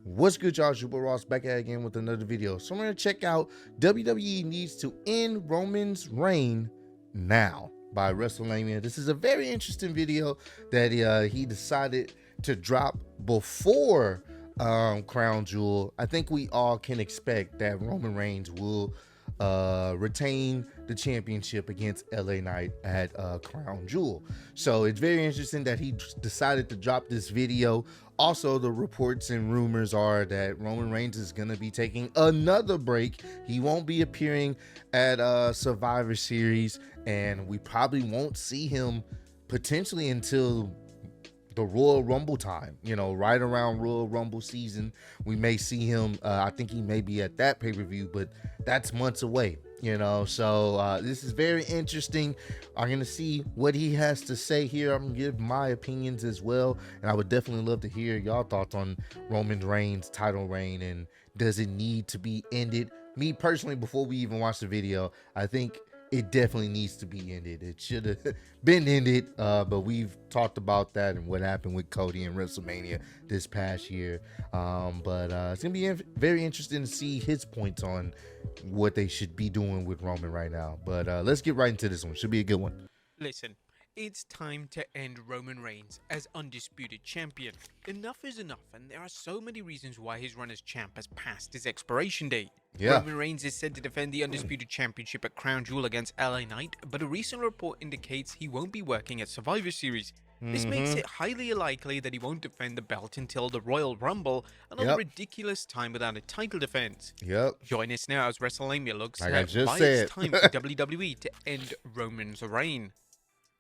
What's good, y'all? Super Ross back at again with another video. So I'm going to check out WWE Needs to End Roman's Reign Now by WrestleMania. This is a very interesting video that he decided to drop before Crown Jewel. I think we all can expect that Roman Reigns will retain the championship against LA Knight at Crown Jewel. So it's very interesting that he decided to drop this video. Also, the reports and rumors are that Roman Reigns is going to be taking another break. He won't be appearing at Survivor Series, and we probably won't see him potentially until the Royal Rumble time, right around Royal Rumble season. We may see him. I think he may be at that pay-per-view, but that's months away, so this is very interesting. I'm gonna see what he has to say here. I'm gonna give my opinions as well, and I would definitely love to hear y'all thoughts on Roman Reigns' title reign, and does it need to be ended? Me personally, before we even watch the video, I think it definitely needs to be ended. It should have been ended, but we've talked about that and what happened with Cody and WrestleMania this past year. But it's gonna be very interesting to see his points on what they should be doing with Roman right now. But let's get right into this one. Should be a good one. Listen, it's time to end Roman Reigns as undisputed champion. Enough is enough, and there are so many reasons why his run as champ has passed his expiration date. Yeah. Roman Reigns is set to defend the undisputed championship at Crown Jewel against LA Knight, but a recent report indicates he won't be working at Survivor Series. This makes it highly likely that he won't defend the belt until the Royal Rumble, another ridiculous time without a title defense. Join us now as WrestleMania looks like at why it's time for WWE to end Roman's reign.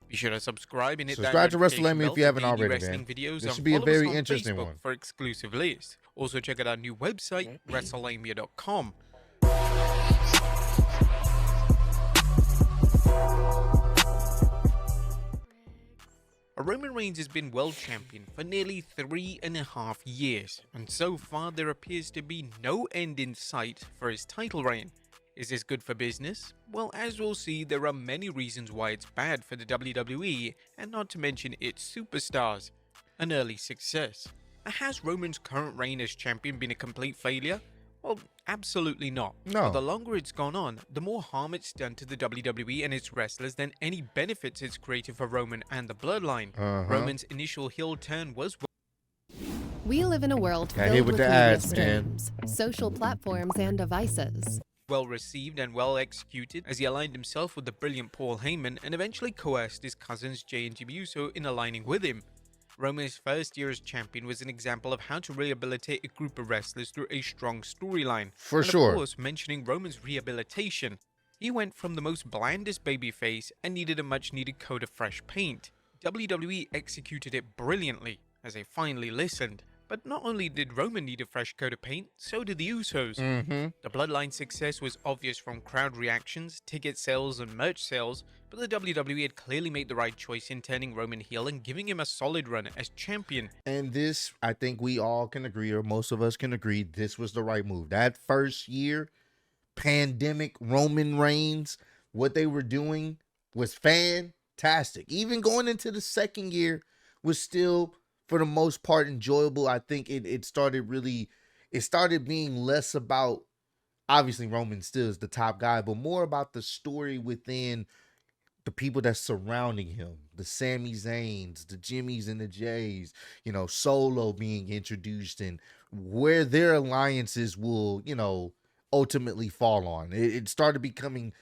Be sure to subscribe and hit subscribe that to WrestleMania if you haven't already, man. Videos, this should be a very interesting Facebook one for exclusive lists. Also check out our new website, WrestleMania.com. Roman Reigns has been world champion for nearly 3.5 years, and so far there appears to be no end in sight for his title reign. Is this good for business? Well, as we'll see, there are many reasons why it's bad for the WWE, and not to mention its superstars. An early success. Has Roman's current reign as champion been a complete failure? Well, absolutely not. No. But the longer it's gone on, the more harm it's done to the WWE and its wrestlers than any benefits it's created for Roman and the bloodline. Roman's initial heel turn was... We live in a world filled with media streams, social platforms, and devices. Well received and well executed, as he aligned himself with the brilliant Paul Heyman and eventually coerced his cousins Jey and Jimmy Uso in aligning with him. Roman's first year as champion was an example of how to rehabilitate a group of wrestlers through a strong storyline. For sure. Of course, mentioning Roman's rehabilitation, he went from the most blandest babyface and needed a much needed coat of fresh paint. WWE executed it brilliantly, as they finally listened. But not only did Roman need a fresh coat of paint, so did the Usos. The Bloodline success was obvious from crowd reactions, ticket sales, and merch sales, but the WWE had clearly made the right choice in turning Roman heel and giving him a solid run as champion. And this, I think we all can agree, or most of us can agree, this was the right move. That first year, pandemic Roman Reigns, what they were doing was fantastic. Even going into the second year was still, for the most part, enjoyable. I think it started being less about, obviously Roman still is the top guy, but more about the story within the people that's surrounding him, the Sami Zayns, the Jimmys and the Jays, Solo being introduced and where their alliances will, ultimately fall on. It started becoming,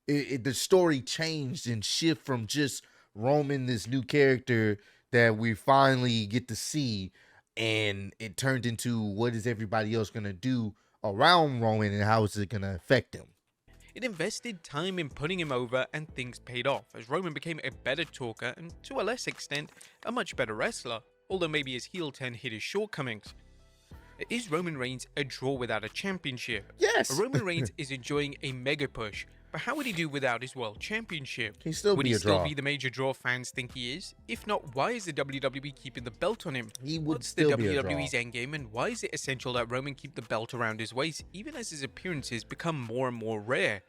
the story changed and shift from just Roman, this new character that we finally get to see, and it turned into what is everybody else going to do around Roman and how is it going to affect him. It invested time in putting him over, and things paid off as Roman became a better talker and, to a less extent, a much better wrestler, although maybe his heel turn hid his shortcomings. Is Roman Reigns a draw without a championship? Yes. Roman Reigns is enjoying a mega push, but how would he do without his world championship? Would he still be the major draw fans think he is? If not, why is the WWE keeping the belt on him? He would What's still the be a WWE's draw. End Game, and why is it essential that Roman keep the belt around his waist even as his appearances become more and more rare?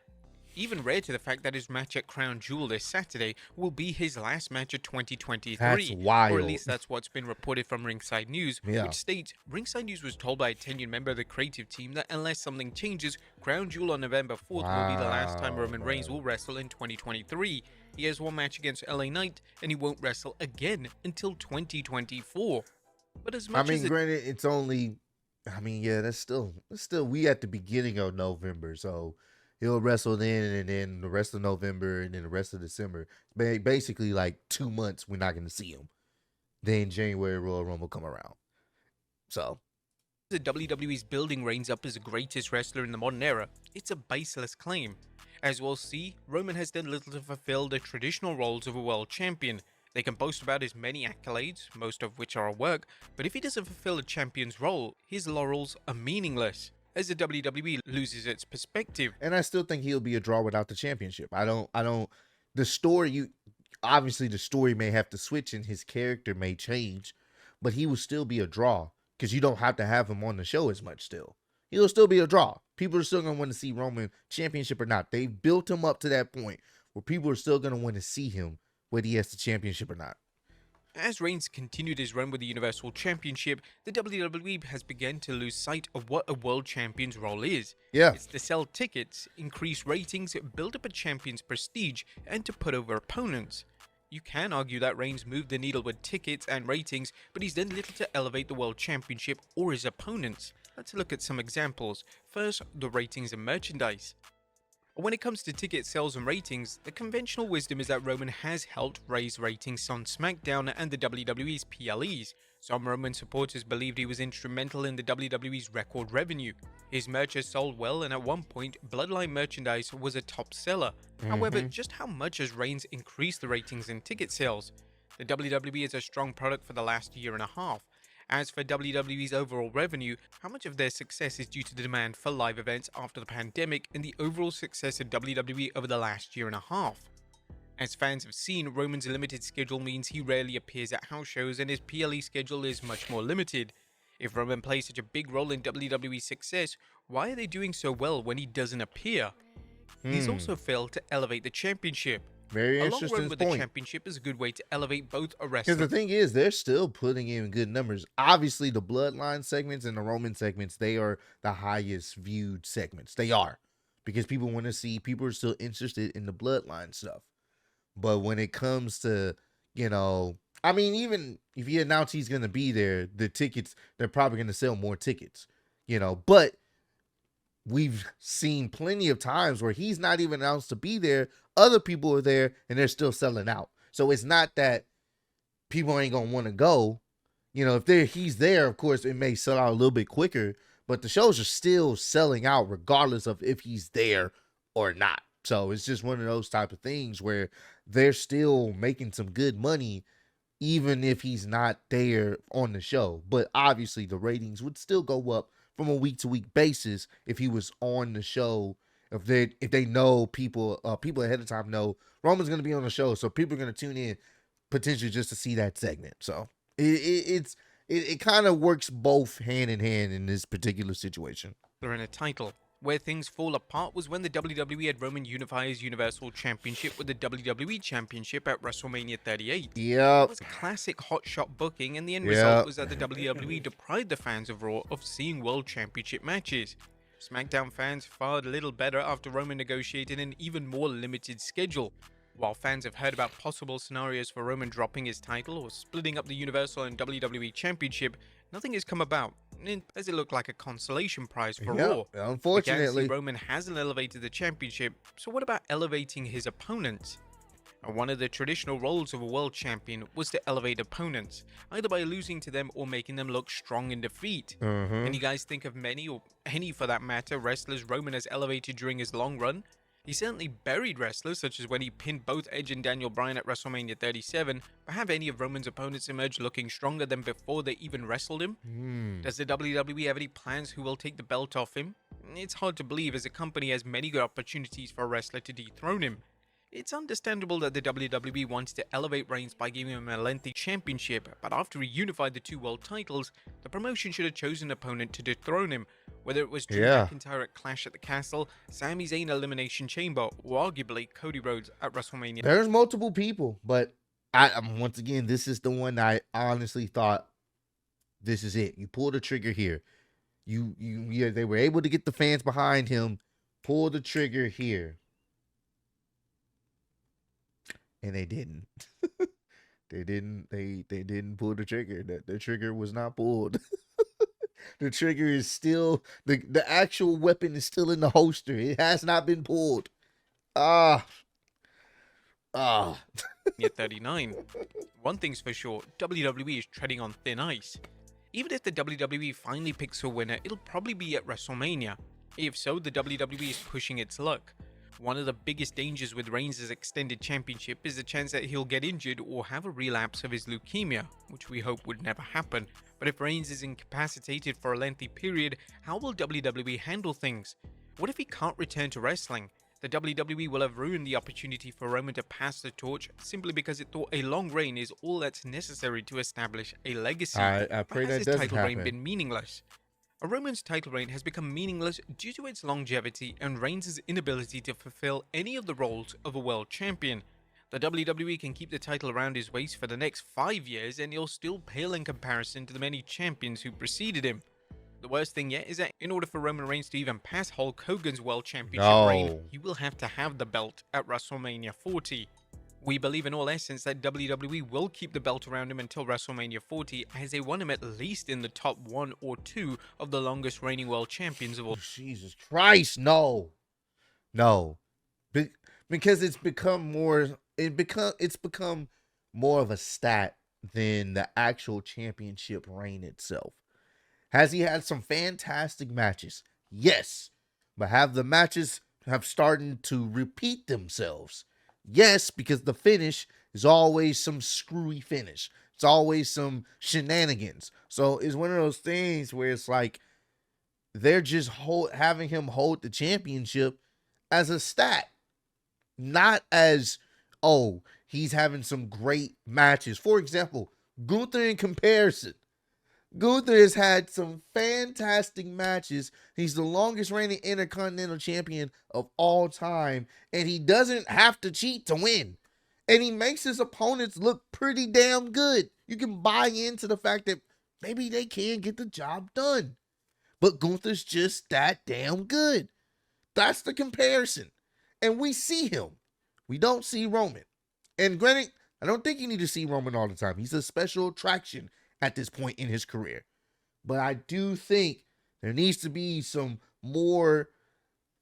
even rare to the fact that his match at Crown Jewel this Saturday will be his last match of 2023. That's wild. Or at least that's what's been reported from Ringside News, Yeah. which states Ringside News was told by a tenured member of the creative team that unless something changes, Crown Jewel on November 4th will be the last time Roman Reigns will wrestle in 2023. He has one match against LA Knight, and he won't wrestle again until 2024. But as much as granted, it's only, yeah, that's still we at the beginning of November, so he'll wrestle then, and then the rest of November, and then the rest of December. Basically, like 2 months, we're not going to see him. Then January, Royal Rumble come around. So the WWE's building Reigns up as the greatest wrestler in the modern era, it's a baseless claim. As we'll see, Roman has done little to fulfill the traditional roles of a world champion. They can boast about his many accolades, most of which are a work, but if he doesn't fulfill a champion's role, his laurels are meaningless, as the WWE loses its perspective. And I still think he'll be a draw without the championship. The story, obviously the story may have to switch and his character may change, but he will still be a draw because you don't have to have him on the show as much still. He'll still be a draw. People are still going to want to see Roman championship or not. They built him up to that point where people are still going to want to see him, whether he has the championship or not. As Reigns continued his run with the Universal Championship, the WWE has begun to lose sight of what a world champion's role is. Yeah. It's to sell tickets, increase ratings, build up a champion's prestige, and to put over opponents. You can argue that Reigns moved the needle with tickets and ratings, but he's done little to elevate the World Championship or his opponents. Let's look at some examples. First, the ratings and merchandise. When it comes to ticket sales and ratings, the conventional wisdom is that Roman has helped raise ratings on SmackDown and the WWE's PLEs. Some Roman supporters believed he was instrumental in the WWE's record revenue. His merch has sold well, and at one point, Bloodline merchandise was a top seller. However, just how much has Reigns increased the ratings and ticket sales? The WWE is a strong product for the last year and a half. As for WWE's overall revenue, how much of their success is due to the demand for live events after the pandemic and the overall success of WWE over the last year and a half? As fans have seen, Roman's limited schedule means he rarely appears at house shows and his PLE schedule is much more limited. If Roman plays such a big role in WWE's success, why are they doing so well when he doesn't appear? He's also failed to elevate the championship. Very A long interesting run with point. the championship is a good way to elevate both a wrestler. Because the thing is, they're still putting in good numbers. Obviously, the Bloodline segments and the Roman segments, they are the highest viewed segments. They are. Because people want to see, people are still interested in the Bloodline stuff. But when it comes to, even if he announced he's going to be there, the tickets, they're probably going to sell more tickets. But we've seen plenty of times where he's not even announced to be there. Other people are there and they're still selling out. So it's not that people ain't going to want to go. If he's there, of course, it may sell out a little bit quicker, but the shows are still selling out regardless of if he's there or not. So it's just one of those type of things where they're still making some good money even if he's not there on the show. But obviously the ratings would still go up from a week-to-week basis if he was on the show. If they know people ahead of time know Roman's going to be on the show, so people are going to tune in potentially just to see that segment. So it kind of works both hand in hand in this particular situation. They're in a title. Where things fall apart was when the WWE had Roman unify his Universal Championship with the WWE Championship at WrestleMania 38. Yep. It was classic hotshot booking, and the end result was that the WWE deprived the fans of Raw of seeing World Championship matches. SmackDown fans fared a little better after Roman negotiated an even more limited schedule. While fans have heard about possible scenarios for Roman dropping his title or splitting up the Universal and WWE Championship, nothing has come about, as it looked like a consolation prize for Raw. Unfortunately, Roman hasn't elevated the championship, so what about elevating his opponents? One of the traditional roles of a world champion was to elevate opponents, either by losing to them or making them look strong in defeat. Can you guys think of many, or any for that matter, wrestlers Roman has elevated during his long run? He certainly buried wrestlers, such as when he pinned both Edge and Daniel Bryan at WrestleMania 37, but have any of Roman's opponents emerged looking stronger than before they even wrestled him? Does the WWE have any plans who will take the belt off him? It's hard to believe, as the company has many good opportunities for a wrestler to dethrone him. It's understandable that the WWE wanted to elevate Reigns by giving him a lengthy championship, but after he unified the two world titles, the promotion should have chosen an opponent to dethrone him, Whether it was Drew McIntyre at Clash at the Castle, Sami Zayn Elimination Chamber, or arguably Cody Rhodes at WrestleMania. There's multiple people, but once again, this is the one I honestly thought, this is it. You pull the trigger here. They were able to get the fans behind him. Pull the trigger here. And they didn't. They didn't pull the trigger. The trigger was not pulled. The trigger is still, the actual weapon is still in the holster. It has not been pulled. Yeah, 39. One thing's for sure, WWE is treading on thin ice. Even if the WWE finally picks a winner, it'll probably be at WrestleMania. If so, the WWE is pushing its luck. One of the biggest dangers with Reigns' extended championship is the chance that he'll get injured or have a relapse of his leukemia, which we hope would never happen. But if Reigns is incapacitated for a lengthy period, how will WWE handle things? What if he can't return to wrestling? The WWE will have ruined the opportunity for Roman to pass the torch simply because it thought a long reign is all that's necessary to establish a legacy. I pray that doesn't happen. Has his title reign been meaningless? A Roman's title reign has become meaningless due to its longevity and Reigns' inability to fulfill any of the roles of a world champion. The WWE can keep the title around his waist for the next 5 years and he'll still pale in comparison to the many champions who preceded him. The worst thing yet is that in order for Roman Reigns to even pass Hulk Hogan's World Championship reign, he will have to have the belt at WrestleMania 40. We believe in all essence that WWE will keep the belt around him until WrestleMania 40 as they want him at least in the top 1 or 2 of the longest reigning world champions of all. Jesus Christ, no. Because it's become more of a stat than the actual championship reign itself. Has he had some fantastic matches? Yes. But have the matches have started to repeat themselves? Yes, because the finish is always some screwy finish. It's always some shenanigans. So it's one of those things where it's like they're just having him hold the championship as a stat. Not as, oh, he's having some great matches. For example, Gunther in comparison. Gunther has had some fantastic matches. He's the longest reigning Intercontinental Champion of all time, and he doesn't have to cheat to win. And he makes his opponents look pretty damn good. You can buy into the fact that maybe they can get the job done. But Gunther's just that damn good. That's the comparison. And we see him. We don't see Roman. And granted, I don't think you need to see Roman all the time. He's a special attraction at this point in his career. But I do think there needs to be some more,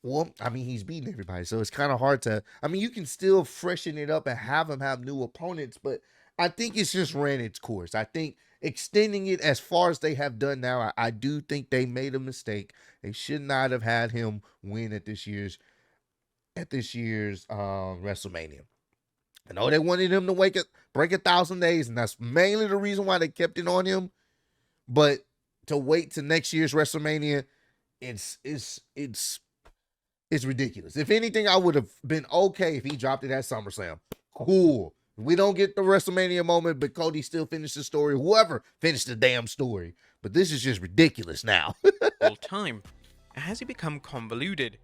well, I mean, he's beating everybody, so it's kind of hard to, I mean, you can still freshen it up and have him have new opponents, but I think it's just ran its course. I think extending it as far as they have done now, I do think they made a mistake. They should not have had him win at this year's WrestleMania. I know they wanted him to break 1,000 days, and that's mainly the reason why they kept it on him. But to wait to next year's WrestleMania, it's ridiculous. If anything, I would have been okay if he dropped it at SummerSlam. Cool. We don't get the WrestleMania moment, but Cody still finished the story. Whoever finished the damn story. But this is just ridiculous now. All time. Has he become convoluted?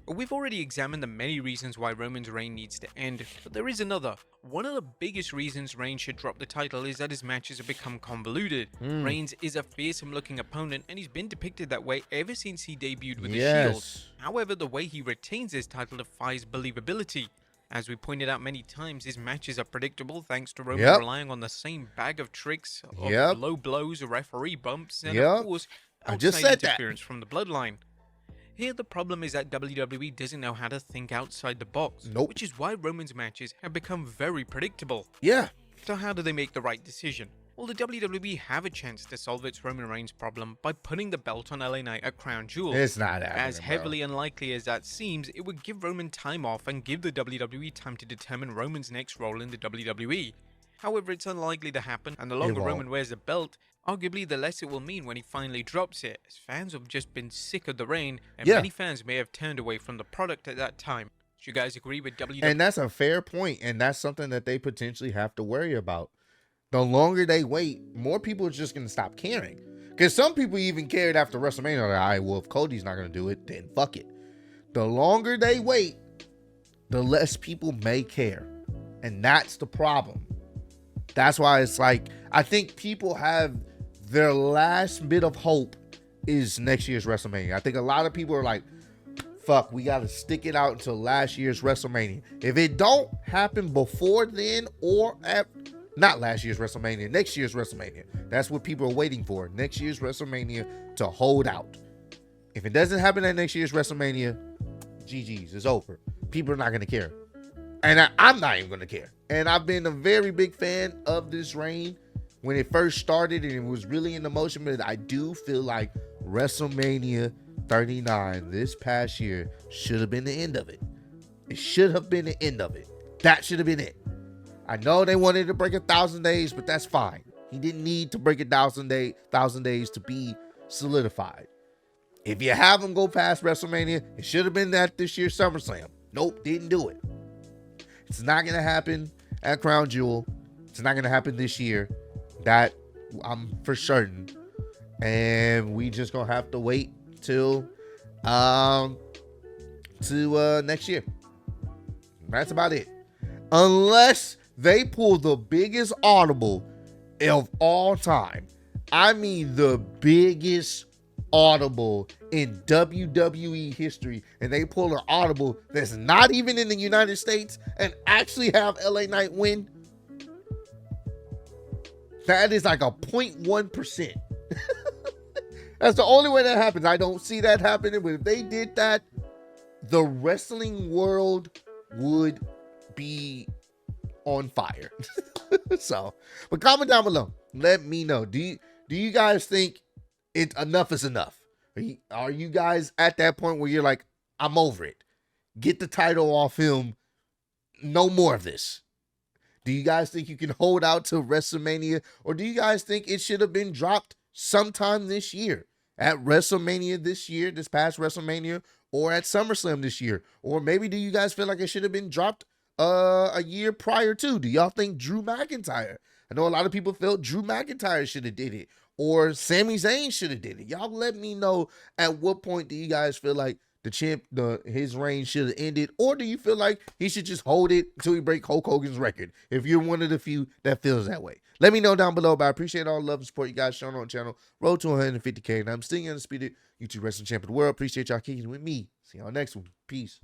We've already examined the many reasons why Roman's reign needs to end, but there is another. One of the biggest reasons Reigns should drop the title is that his matches have become convoluted. Reigns is a fearsome looking opponent and he's been depicted that way ever since he debuted with the Shield. However, the way he retains his title defies believability. As we pointed out many times, his matches are predictable thanks to Roman relying on the same bag of tricks of low blows, referee bumps, and of course, outside interference from the bloodline. Here the problem is that WWE doesn't know how to think outside the box, which is why Roman's matches have become very predictable. So how do they make the right decision? Well, the WWE have a chance to solve its Roman Reigns problem by putting the belt on LA Knight at Crown Jewel. It's not happening, as heavily unlikely as that seems, it would give Roman time off and give the WWE time to determine Roman's next role in the WWE. However, it's unlikely to happen, and the longer Roman wears the belt, arguably the less it will mean when he finally drops it, as fans have just been sick of the reign, and many fans may have turned away from the product at that time. Do you guys agree with WWE? And that's a fair point, and that's something that they potentially have to worry about. The longer they wait, more people are just going to stop caring. Because some people even cared after WrestleMania. Like, all right, well, if Cody's not going to do it, then fuck it. The longer they wait, the less people may care. And that's the problem. That's why it's like, I think people have their last bit of hope is next year's WrestleMania. I think a lot of people are like, fuck, we got to stick it out until last year's WrestleMania. If it don't happen before then or after, not last year's WrestleMania, next year's WrestleMania. That's what people are waiting for. Next year's WrestleMania to hold out. If it doesn't happen at next year's WrestleMania, GG's, it's over. People are not going to care. And I'm not even going to care. And I've been a very big fan of this reign when it first started and it was really in the motion. But I do feel like WrestleMania 39 this past year should have been the end of it. It should have been the end of it. That should have been it. I know they wanted to break 1,000 days, but that's fine. He didn't need to break 1,000 days to be solidified. If you have him go past WrestleMania, it should have been at this year's SummerSlam. Nope, didn't do it. It's not going to happen at Crown Jewel. It's not going to happen this year. That I'm for certain. And we just going to have to wait till next year. That's about it. Unless they pull the biggest audible of all time. I mean the biggest audible in WWE history, and they pull an audible that's not even in the United States and actually have LA Knight win. That is like a 0.1%. That's the only way that happens. I don't see that happening, but if they did that, the wrestling world would be on fire. So, but comment down below. Let me know. Do you guys think enough is enough? Are you guys at that point where you're like, I'm over it? Get the title off him. No more of this. Do you guys think you can hold out till WrestleMania? Or do you guys think it should have been dropped sometime this year? At WrestleMania this year, this past WrestleMania, or at SummerSlam this year? Or maybe do you guys feel like it should have been dropped a year prior to? Do y'all think Drew McIntyre? I know a lot of people felt Drew McIntyre should have did it, or Sami Zayn should have did it. Y'all let me know at what point do you guys feel like his reign should have ended, or do you feel like he should just hold it until he break Hulk Hogan's record? If you're one of the few that feels that way, let me know down below. But I appreciate all the love and support you guys showing on the channel. Road to 150K, and I'm still undisputed YouTube wrestling champion of the world. Appreciate y'all kicking with me. See y'all next one. Peace.